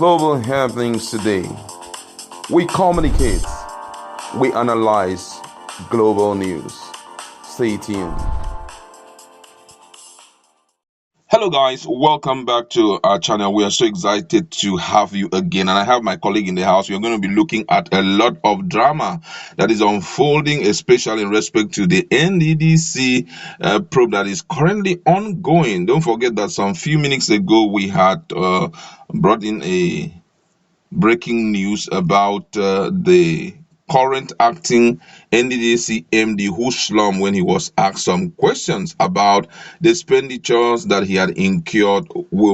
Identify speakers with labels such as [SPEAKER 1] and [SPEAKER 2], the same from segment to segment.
[SPEAKER 1] global happenings today. We communicate, we analyze global news. Stay tuned. Hello guys, welcome back to our channel. We are so excited to have you again, and I have my colleague in the house. We are going to be looking at a lot of drama that is unfolding, especially in respect to the NDDC probe that is currently ongoing. Don't forget that some few minutes ago we had brought in a breaking news about the current acting NDDC MD who slumped when he was asked some questions about the expenditures that he had incurred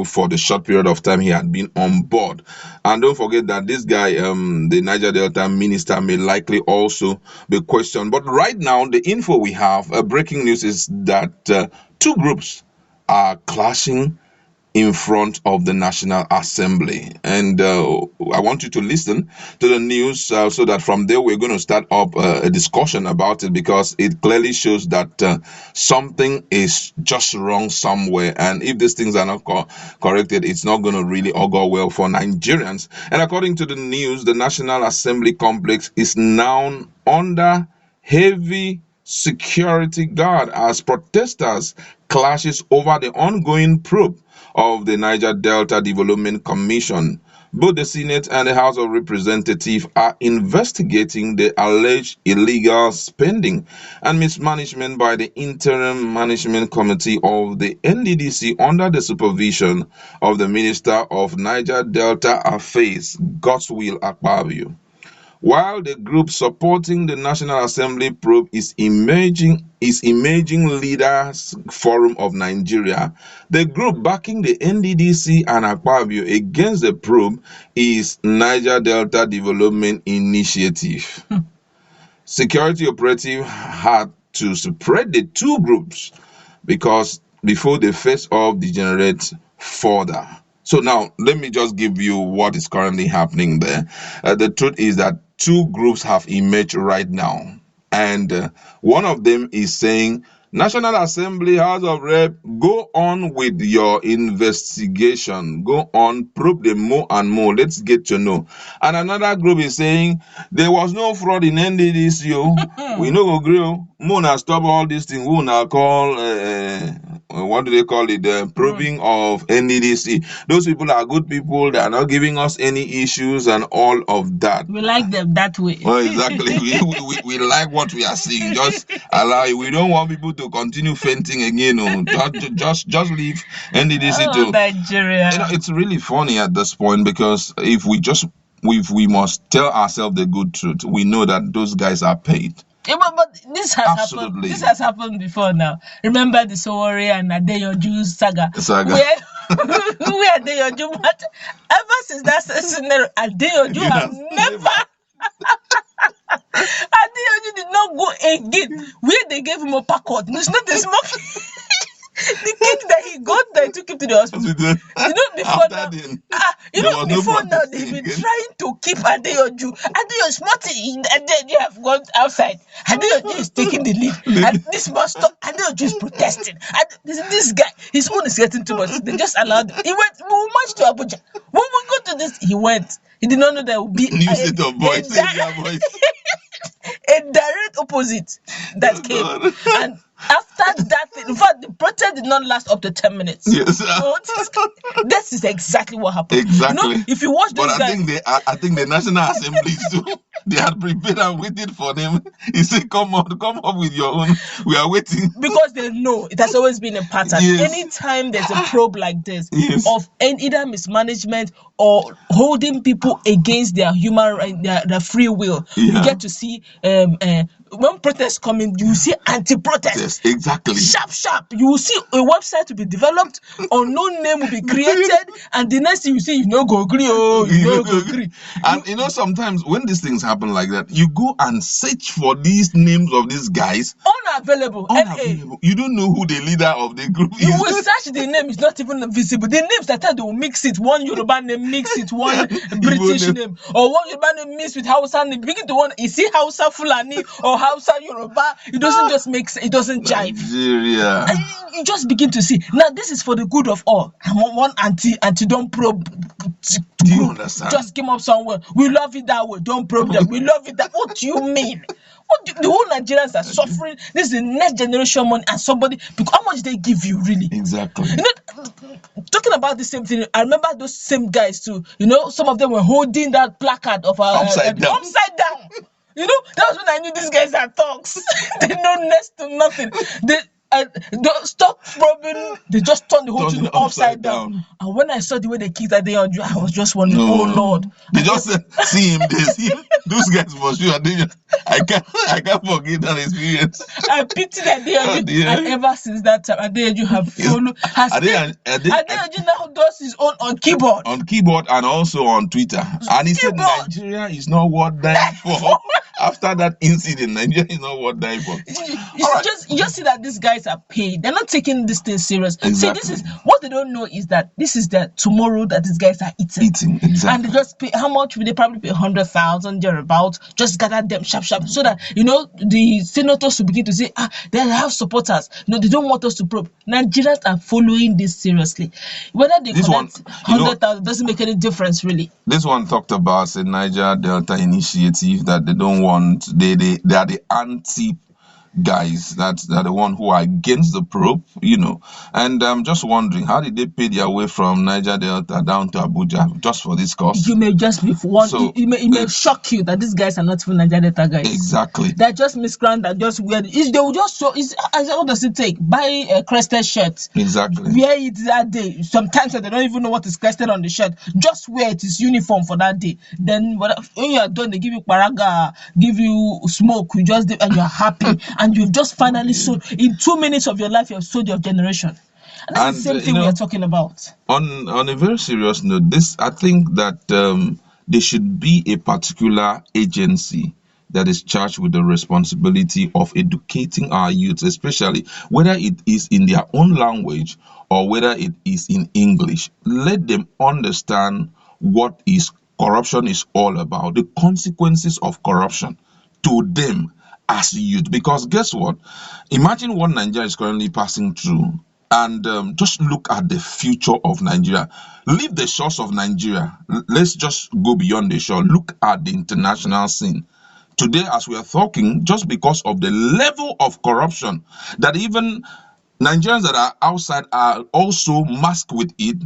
[SPEAKER 1] for the short period of time he had been on board. And don't forget that this guy, the Niger Delta minister, may likely also be questioned. But right now, the info we have, breaking news, is that two groups are clashing in front of the National Assembly. And I want you to listen to the news so that from there we're going to start up a discussion about it, because it clearly shows that something is just wrong somewhere. And if these things are not corrected, it's not going to really augur well for Nigerians. And according to the news, the National Assembly complex is now under heavy security guard as protesters clashes over the ongoing probe of the Niger Delta Development Commission. Both the Senate and the House of Representatives are investigating the alleged illegal spending and mismanagement by the Interim Management Committee of the NDDC under the supervision of the Minister of Niger Delta Affairs, Godswill Akpabio. While the group supporting the National Assembly probe is Emerging Leaders Forum of Nigeria, the group backing the NDDC and Akpabio against the probe is Niger Delta Development Initiative. Security operative had to separate the two groups because before they face off degenerate further. So now, let me just give you what is currently happening there. The truth is that two groups have emerged right now. And one of them is saying, National Assembly, House of Rep, go on with your investigation. Go on, probe them more and more. Let's get to know. And another group is saying, there was no fraud in NDDC. We no go agree. Mona stop all these things. We now call, what do they call it? The probing of NDDC. Those people are good people. They are not giving us any issues and all of that.
[SPEAKER 2] We like them that way.
[SPEAKER 1] Well, exactly. we like what we are seeing. Just allow it. We don't want people to continue fainting again. Just leave NDDC to
[SPEAKER 2] Nigeria.
[SPEAKER 1] It's really funny at this point, because if we must tell ourselves the good truth, we know that those guys are paid.
[SPEAKER 2] Yeah, but this has happened. This has happened before now. Remember the Sowore and Adeyoju saga. Where Adeyoju, but ever since that scenario, Adeyoju have never. Adeyoju did not go again. Where they gave him a packot. It's not a smoke. The cake that he got, they took him to the hospital. Before now, they've been trying to keep Adeyoju. Adeyoju is smarty, and then you have gone outside. Adeyoju is taking the lead. And this must stop. Adeyoju is protesting. And this guy, his own is getting too much. They just allowed him. He went, we will march to Abuja. When we go to this, he went. He did not know there would be
[SPEAKER 1] new set of boys.
[SPEAKER 2] A direct opposite that came. And after that, in fact, the protest did not last up to 10 minutes.
[SPEAKER 1] Yes.
[SPEAKER 2] So this is exactly what happened.
[SPEAKER 1] Exactly.
[SPEAKER 2] If you watch this guy,
[SPEAKER 1] I think the National Assembly too. They had prepared and waited for them. He said, come up with your own. We are waiting.
[SPEAKER 2] Because they know it has always been a pattern.
[SPEAKER 1] Yes.
[SPEAKER 2] Anytime there's a probe like this, of either mismanagement or holding people against their human right, their free will, you get to see when protests come in, you see anti-protest.
[SPEAKER 1] Yes, exactly.
[SPEAKER 2] Sharp. You will see a website to be developed, unknown name will be created, and the next thing you see, you no go agree.
[SPEAKER 1] And sometimes when these things happen like that, you go and search for these names of these guys.
[SPEAKER 2] Unavailable.
[SPEAKER 1] You don't know who the leader of the group is.
[SPEAKER 2] You will search the name, it's not even visible. The names that they will mix it. One Yoruba name mix it, one British name, or one Yoruba name mix with Hausa name. Begin to one, is it Hausa Fulani or Hausa, Yoruba. It doesn't just make sense. It doesn't jive.
[SPEAKER 1] Nigeria.
[SPEAKER 2] And you just begin to see. Now, this is for the good of all. I'm one don't probe
[SPEAKER 1] Do you
[SPEAKER 2] group
[SPEAKER 1] understand?
[SPEAKER 2] just came up somewhere. We love it that way. Don't probe them. We love it that. What do you mean? The whole Nigerians are suffering. This is the next generation money, and somebody, because how much they give you really?
[SPEAKER 1] Exactly.
[SPEAKER 2] You know, talking about the same thing, I remember those same guys too. You know, some of them were holding that placard of
[SPEAKER 1] Upside down.
[SPEAKER 2] Upside down. You know, that was when I knew these guys are thugs. They know next to nothing. They don't stop probing. They just turn the whole thing upside down. And when I saw the way they kicked that day on you, I was just wondering, oh Lord.
[SPEAKER 1] They just see him. They see him. Those guys for sure. I can't forget that experience.
[SPEAKER 2] I pity that day on you. And ever since that time, Adeyanju have followed. Adeyanju now does his own on keyboard.
[SPEAKER 1] On keyboard and also on Twitter. And he said Nigeria is not worth dying for. After that incident, Nigeria is not worth dying for.
[SPEAKER 2] You just see that these guys are paid. They're not taking this thing serious.
[SPEAKER 1] Exactly.
[SPEAKER 2] See, this is what they don't know is that this is the tomorrow that these guys are eating.
[SPEAKER 1] Exactly.
[SPEAKER 2] And they just pay. How much will they probably pay? 100,000 thereabout. Just gather them sharp, so that the senators will begin to say, they have supporters. They don't want us to probe. Nigerians are following this seriously. Whether they collect 100,000 doesn't make any difference really.
[SPEAKER 1] This one talked about a Niger Delta initiative that they don't want. They are the anti guys that are the one who are against the probe, and I'm just wondering, how did they pay their way from Niger Delta down to Abuja just for this cause?
[SPEAKER 2] You may just be one. So it may shock you that these guys are not even Niger Delta guys.
[SPEAKER 1] Exactly.
[SPEAKER 2] They're just miscreant that just wear it. They will just show. What does it take? Buy a crested shirt.
[SPEAKER 1] Exactly.
[SPEAKER 2] Wear it that day. Sometimes they don't even know what is crested on the shirt. Just wear it. It's uniform for that day. Then when you are done, they give you paraga, give you smoke. You just and you are happy. And you've just finally sold in 2 minutes of your life. You have sold your generation, and that's the same thing we are talking about.
[SPEAKER 1] On a very serious note, I think that there should be a particular agency that is charged with the responsibility of educating our youth, especially whether it is in their own language or whether it is in English. Let them understand what corruption is all about, the consequences of corruption to them as youth. Because guess what? Imagine what Nigeria is currently passing through, and just look at the future of Nigeria. Leave the shores of Nigeria. Let's just go beyond the shore. Look at the international scene. Today, as we are talking, just because of the level of corruption that even Nigerians that are outside are also masked with it,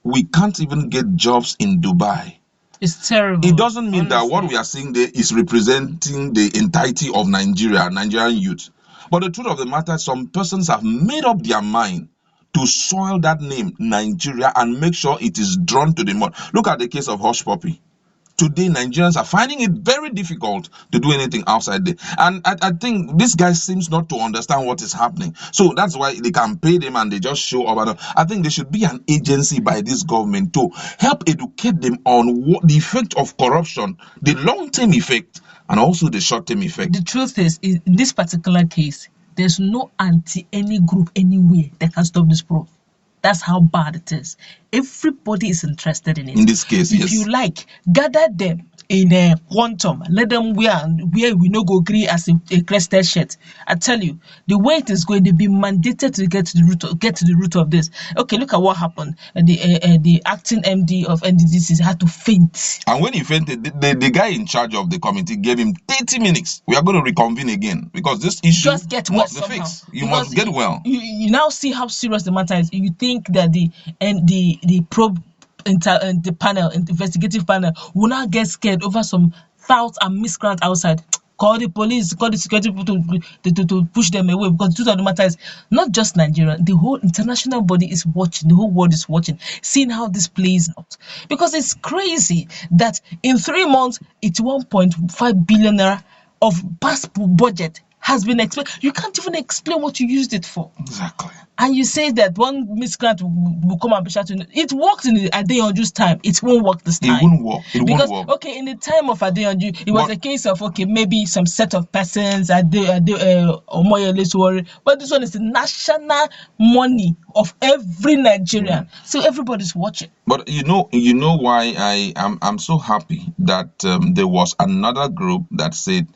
[SPEAKER 1] we can't even get jobs in Dubai.
[SPEAKER 2] It's terrible.
[SPEAKER 1] It doesn't mean that what we are seeing there is representing the entirety of Nigerian youth. But the truth of the matter, some persons have made up their mind to soil that name, Nigeria, and make sure it is drawn to the mud. Look at the case of Hush Puppy. Today, Nigerians are finding it very difficult to do anything outside there. And I think this guy seems not to understand what is happening. So that's why they can pay them and they just show up. I think there should be an agency by this government to help educate them on what the effect of corruption, the long-term effect, and also the short-term effect.
[SPEAKER 2] The truth is, in this particular case, there's no any group anywhere that can stop this probe. That's how bad it is. Everybody is interested in it.
[SPEAKER 1] In this case,
[SPEAKER 2] if you like, gather them in a quantum, let them wear we no go agree as a crested shirt. I tell you, the way it is going to be mandated to get to the root of this. Okay, look at what happened. The acting MD of NDDC had to faint.
[SPEAKER 1] And when he fainted, the guy in charge of the committee gave him 30 minutes. We are going to reconvene again because this issue must be fixed. You must get well.
[SPEAKER 2] You now see how serious the matter is. You think that the probe the panel, investigative panel, will not get scared over some thoughts and miscreants outside. Call the police, call the security people to push them away, because the truth of the matter is, not just Nigeria, the whole international body is watching, the whole world is watching, seeing how this plays out. Because it's crazy that in 3 months, it's 1.5 billion naira of past budget has been explained. You can't even explain what you used it for.
[SPEAKER 1] Exactly.
[SPEAKER 2] And you say that one miscreant will come and be shouting. It worked in Adeyanju's time. It won't work this time.
[SPEAKER 1] It won't work. Won't work.
[SPEAKER 2] Okay, in the time of Adeyanju, it was a case of, okay, maybe some set of persons, Omoyele's worry. But this one is the national money of every Nigerian. So everybody's watching.
[SPEAKER 1] But you know why I'm so happy that there was another group that said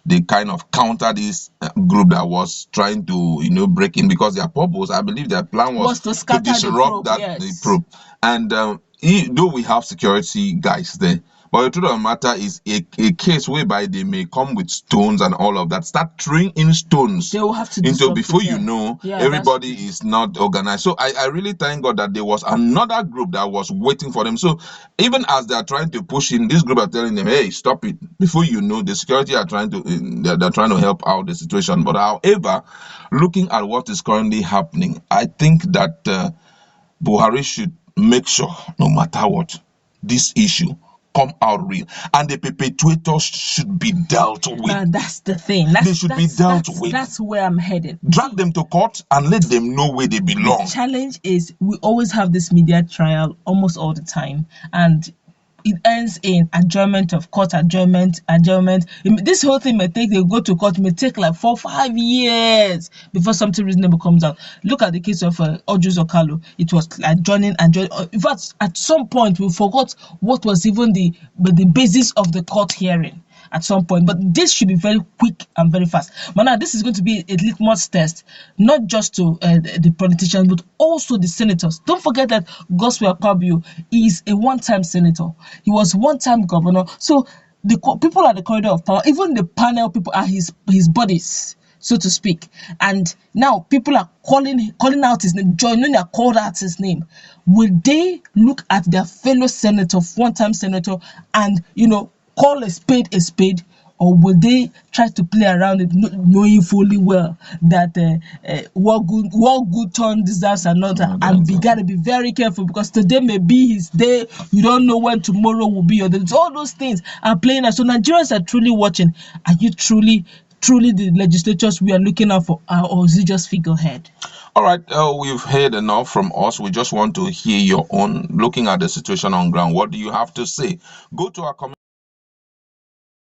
[SPEAKER 1] they kind of counter this group that was trying to, break in, because their purpose, I believe their plan was
[SPEAKER 2] to scatter
[SPEAKER 1] disrupt
[SPEAKER 2] the
[SPEAKER 1] the probe. And though we have security guys there, but the truth of the matter is a case whereby they may come with stones and all of that, start throwing in stones
[SPEAKER 2] they will have to
[SPEAKER 1] into, before everybody is not organized. So I really thank God that there was another group that was waiting for them. So even as they are trying to push in, this group are telling them, hey, stop it. Before the security are trying to they're trying to help out the situation. But however, looking at what is currently happening, I think that Buhari should make sure, no matter what, this issue come out real, and the perpetrators should be dealt with.
[SPEAKER 2] Now, that's the thing.
[SPEAKER 1] They should be dealt with.
[SPEAKER 2] That's where I'm headed.
[SPEAKER 1] Drag them to court and let them know where they belong.
[SPEAKER 2] The challenge is we always have this media trial almost all the time, and it ends in adjournment of court, adjournment. This whole thing may take, they go to court, may take like 4-5 years before something reasonable comes out. Look at the case of Ojus Okalo. It was adjourning. In fact, at some point, we forgot what was even the basis of the court hearing at some point. But this should be very quick and very fast. But now this is going to be a litmus test, not just to the politicians, but also the senators. Don't forget that Gospel Akpabio is a one-time senator. He was one-time governor. So the people at the corridor of power, even the panel people, are his buddies, so to speak. And now people are calling out his name. When they are called out his name, will they look at their fellow senator, one-time senator, and call a spade, or will they try to play around it, knowing fully well that what good turn deserves another? And we gotta be very careful, because today may be his day. You don't know when tomorrow will be your day. All those things are playing out. So Nigerians are truly watching. Are you truly the legislators we are looking out for, or is it just figurehead?
[SPEAKER 1] All right, we've heard enough from us. We just want to hear your own, looking at the situation on ground. What do you have to say? Go to our comment.